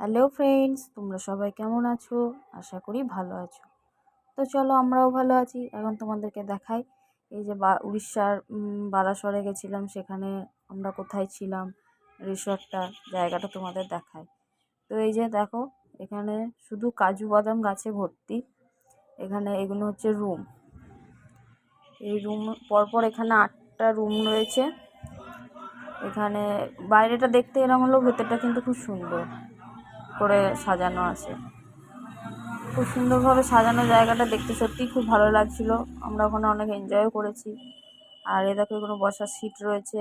Hello friends, তোমরা সবাই কেমন আছো? আশা করি ভালো আছো। তো চলো, আমরাও ভালো আছি। এখন তোমাদেরকে দেখাই এই যে উড়িষ্যার বালাসরে গেছিলাম, সেখানে আমরা কোথায় ছিলাম, রিসর্টটা, জায়গাটা তোমাদের দেখাই। তো এই যে দেখো, এখানে শুধু কাজু বাদাম গাছে ভর্তি। এখানে এগুলো হচ্ছে রুম। এই রুম পরপর এখানে 8টা রুম রয়েছে। এখানে বাইরেটা দেখতে এরকম হলেও ভেতরটা কিন্তু খুব সুন্দর করে সাজানো আছে। খুব সুন্দরভাবে সাজানো, জায়গাটা দেখতে সত্যিই খুব ভালো লাগছিল। আমরা ওখানে অনেক এনজয়ও করেছি। আর এ দেখো, এগুলো বসার সিট রয়েছে।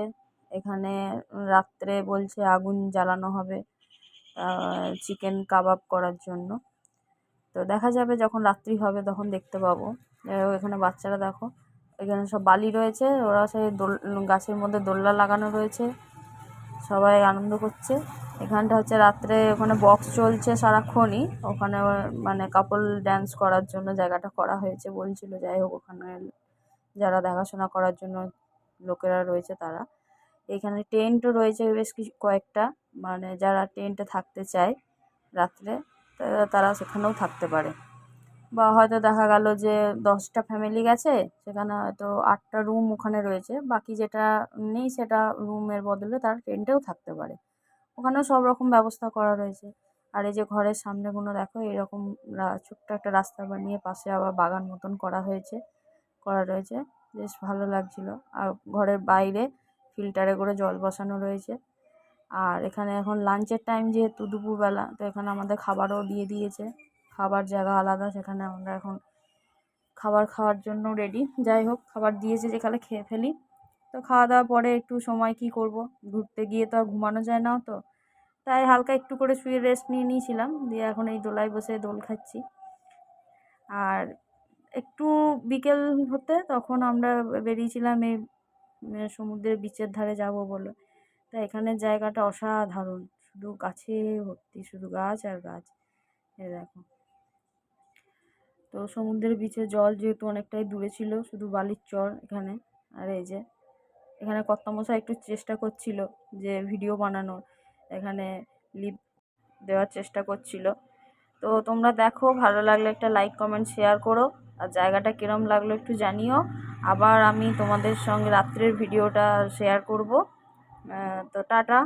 এখানে রাত্রে বলছে আগুন জ্বালানো হবে চিকেন কাবাব করার জন্য। তো দেখা যাবে যখন রাত্রি হবে তখন দেখতে পাবো। এখানে বাচ্চারা দেখো, এখানে সব বালি রয়েছে, ওরা সেই গাছের মধ্যে দোলনা লাগানো রয়েছে, সবাই আনন্দ করছে। এখানটা হচ্ছে রাত্রে ওখানে বক্স চলছে সারাক্ষণই। ওখানে মানে কাপল ড্যান্স করার জন্য জায়গাটা করা হয়েছে বলছিল। যাই হোক, ওখানে যারা দেখাশোনা করার জন্য লোকেরা রয়েছে তারা। এখানে টেন্টও রয়েছে বেশ কিছু কয়েকটা, মানে যারা টেন্টে থাকতে চায় রাত্রে তারা সেখানেও থাকতে পারে। বা হয়তো দেখা গেল যে 10টা ফ্যামিলি গেছে, সেখানে হয়তো 8টা রুম ওখানে রয়েছে, বাকি যেটা নেই সেটা রুমের বদলে তারা টেন্টেও থাকতে পারে। ওখানেও সব রকম ব্যবস্থা করা রয়েছে। আর এই যে ঘরের সামনেগুলো দেখো, এরকম ছোট্ট একটা রাস্তা বানিয়ে পাশে আবার বাগান মতন করা রয়েছে, বেশ ভালো লাগছিল। আর ঘরের বাইরে ফিল্টারে করে জল বসানো রয়েছে। আর এখানে এখন লাঞ্চের টাইম, যেহেতু দুপুরবেলা, তো এখানে আমাদের খাবারও দিয়ে দিয়েছে। খাবার জায়গা আলাদা, সেখানে আমরা এখন খাবার খাওয়ার জন্য রেডি। যাই হোক, খাবার দিয়েছে যেখানে খেয়ে ফেলি। তো খাওয়া দাওয়ার পরে একটু সময় কি করব, ঘুরতে গিয়ে তো আর ঘুমানো যায় না, তো তাই হালকা একটু করে শুয়ে রেস্ট নিয়েছিলাম। দিয়ে এখন এই দোলায় বসে দোল খাচ্ছি। আর একটু বিকেল হতে তখন আমরা বেরিয়েছিলাম এই সমুদ্রের বিচের ধারে যাব বলে। তা এখানের জায়গাটা অসাধারণ, শুধু গাছে ভর্তি, শুধু গাছ আর গাছ। এই দেখো, তো সমুদ্রের বিচে জল যেহেতু অনেকটাই দূরে ছিল, শুধু বালির চর এখানে। আর এই যে এখানে কর্তামশাই একটু চেষ্টা করছিল যে ভিডিও বানানোর, এখানে লিপ দেওয়ার চেষ্টা করছিল। তো তোমরা দেখো, ভালো লাগলে একটা লাইক কমেন্ট শেয়ার করো। আর জায়গাটা কিরম লাগলো একটু জানিও। আবার আমি তোমাদের সঙ্গে রাত্রের ভিডিওটা শেয়ার করব। তো টাটা।